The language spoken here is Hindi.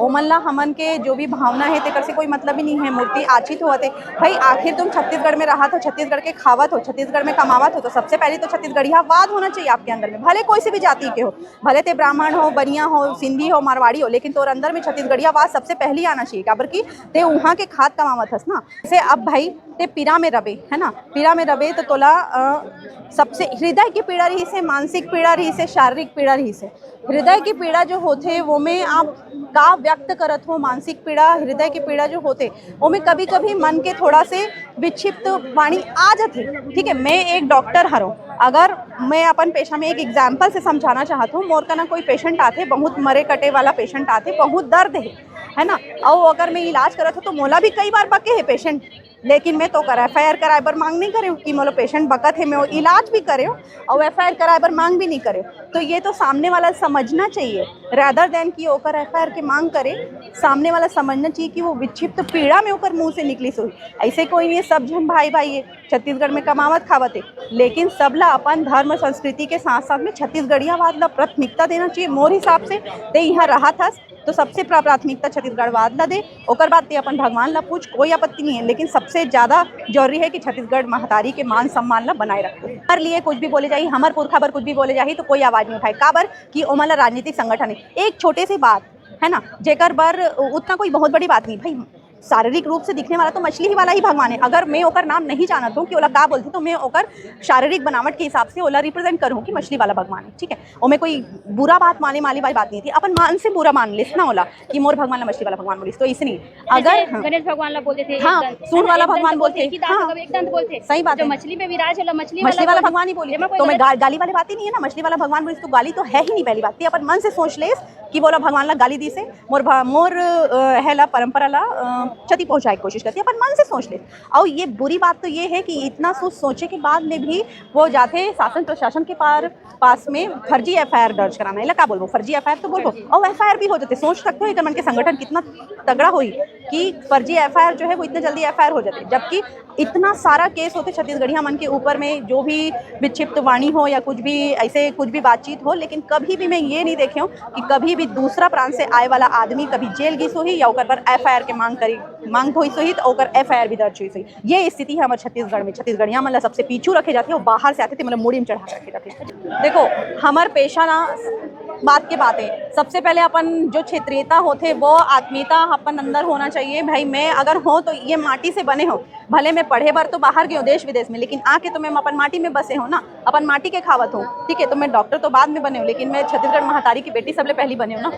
ओमन ला हमन के जो भी भावना है तेकर से कोई मतलब ही नहीं है। मूर्ति आचित होते भाई, आखिर तुम छत्तीसगढ़ में रहा तो छत्तीसगढ़ के खावत हो, छत्तीसगढ़ में कमावत हो, तो सबसे पहले तो छत्तीसगढ़िया वाद होना चाहिए आपके अंदर में। भले कोई सी भी जाति के हो, भले ते ब्राह्मण हो, बनिया हो, सिंधी हो, मारवाड़ी हो, लेकिन तोर अंदर में छत्तीसगढ़िया वाद सबसे पहले आना चाहिए। काबर की ते वहाँ के खाद कमावत हस ना। जैसे अब भाई ते पीरा में रबे है ना, पीरा में रबे तो तोला सबसे हृदय की पीड़ा रही से, मानसिक पीड़ा रही से, शारीरिक पीड़ा रही से। हृदय की पीड़ा जो होते वो में आप का व्यक्त करत हो, मानसिक पीड़ा, हृदय की पीड़ा जो होते वो में कभी कभी मन के थोड़ा से विक्षिप्त वाणी आ जाती। ठीक है, मैं एक डॉक्टर हूँ, अगर मैं अपन पेशा में एक एग्जाम्पल से समझाना चाहता हूँ। मोर का ना कोई पेशेंट आते, बहुत मरे कटे वाला पेशेंट आते, बहुत दर्द है ना, और अगर मैं इलाज करत हूँ तो मोला भी कई बार बके है पेशेंट, लेकिन मैं तो कर FIR कराए बर मांग नहीं करे कि मोला पेशेंट बकत है, मैं इलाज भी करे और FIR कराए बर मांग भी नहीं करे। तो ये तो सामने वाला समझना चाहिए, रादर देन कि ओकर FIR के मांग करे, सामने वाला समझना चाहिए कि वो विक्षिप्त पीड़ा में ओकर मुंह से निकली सोई। ऐसे कोई नहीं, सब जन भाई भाई है, छत्तीसगढ़ में कमावत खावत है, लेकिन सबला अपन धर्म संस्कृति के साथ साथ में छत्तीसगढ़ियावाद ला प्राथमिकता देना चाहिए। मोर हिसाब से ते यहाँ रहा था तो सबसे प्राथमिकता छत्तीसगढ़वाद ला दे, ओकर बाद ते अपन भगवान ला पूछ, कोई आपत्ति नहीं है, लेकिन सबसे ज़्यादा जरूरी है कि छत्तीसगढ़ महतारी के मान सम्मान ला बनाए रखो। हमारे लिए कुछ भी बोले जाए, हमारे पुरखा बर कुछ भी बोले जाए तो कोई आवाज़ नहीं उठाए। काबर कि ओमला राजनीतिक संगठन है। एक छोटे सी बात है ना, जेकर बर उतना कोई बहुत बड़ी बात नहीं भाई, शारीरिक रूप से दिखने वाला तो मछली ही वाला ही भगवान है। अगर मैं ओकर नाम नहीं जानत हूँ कि ओला का बोलती, तो मैं ओकर शारीरिक बनावट के हिसाब से ओला रिप्रेजेंट करूँ कि मछली वाला भगवान है। ठीक है, और मैं कोई बुरा बात माने वाली बात नहीं थी, अपन मान से बुरा मान लिस ना ओला कि मोर भगवान ला मछली वाला भगवान बोलिस, तो इसलिए अगर गणेश भगवान ला बोलते थे, हाँ सूंड वाला भगवान बोलते, एक दंत बोलते, सही बात है, मछली में विराज होला मछली वाला भगवान ही बोली। तो मैं गाली वाली बात ही नहीं है ना, मछली वाला भगवान बोलिस तो गाली तो है ही नहीं। पहली बात अपन मन से सोच ले कि बोला भगवान ला गाली दी से मोर हैला परंपरा ला क्षति पहुंचाए की कोशिश करती है, अपन मन से सोच ले। और ये बुरी बात तो ये है कि इतना सोचे के बाद में भी वो जाते शासन प्रशासन के पास में फर्जी FIR दर्ज कराना है। क्या बोलबो, फर्जी FIR तो बोलबो और FIR भी हो जाते। सोच सकते हो एक मन के संगठन कितना तगड़ा हुई कि फर्जी FIR जो है वो इतने जल्दी FIR हो जाते, जबकि इतना सारा केस होते छत्तीसगढ़िया मन के ऊपर में, जो भी विक्षिप्त वाणी हो या कुछ भी ऐसे कुछ भी बातचीत हो, लेकिन कभी भी मैं ये नहीं देखे हूँ कि कभी भी दूसरा प्रांत से आए वाला आदमी कभी जेल गई सोही या ओकर पर FIR के मांग हुई सोही तो ओकर FIR भी दर्ज हुई सोही। ये स्थिति है हमारे छत्तीसगढ़ में। छत्तीसगढ़िया मतलब सबसे पीछू रखे जाते हैं, वो बाहर से आते थे मतलब मूड़ी में चढ़ा रखे जाते। देखो हमार पेशा ना बात के बात है, सबसे पहले अपन जो क्षेत्रीयता होते वो आत्मीयता अपन अंदर होना चाहिए। भाई मैं अगर हो तो ये माटी से बने हो, भले मैं पढ़े बार तो बाहर गए हो देश विदेश में, लेकिन आके तो मैं अपन माटी में बसे हो ना, अपन माटी के खावत हो। ठीक है, तो मैं डॉक्टर तो बाद में बने हो, लेकिन मैं छत्तीसगढ़ महतारी की बेटी सबले पहली बने हो ना।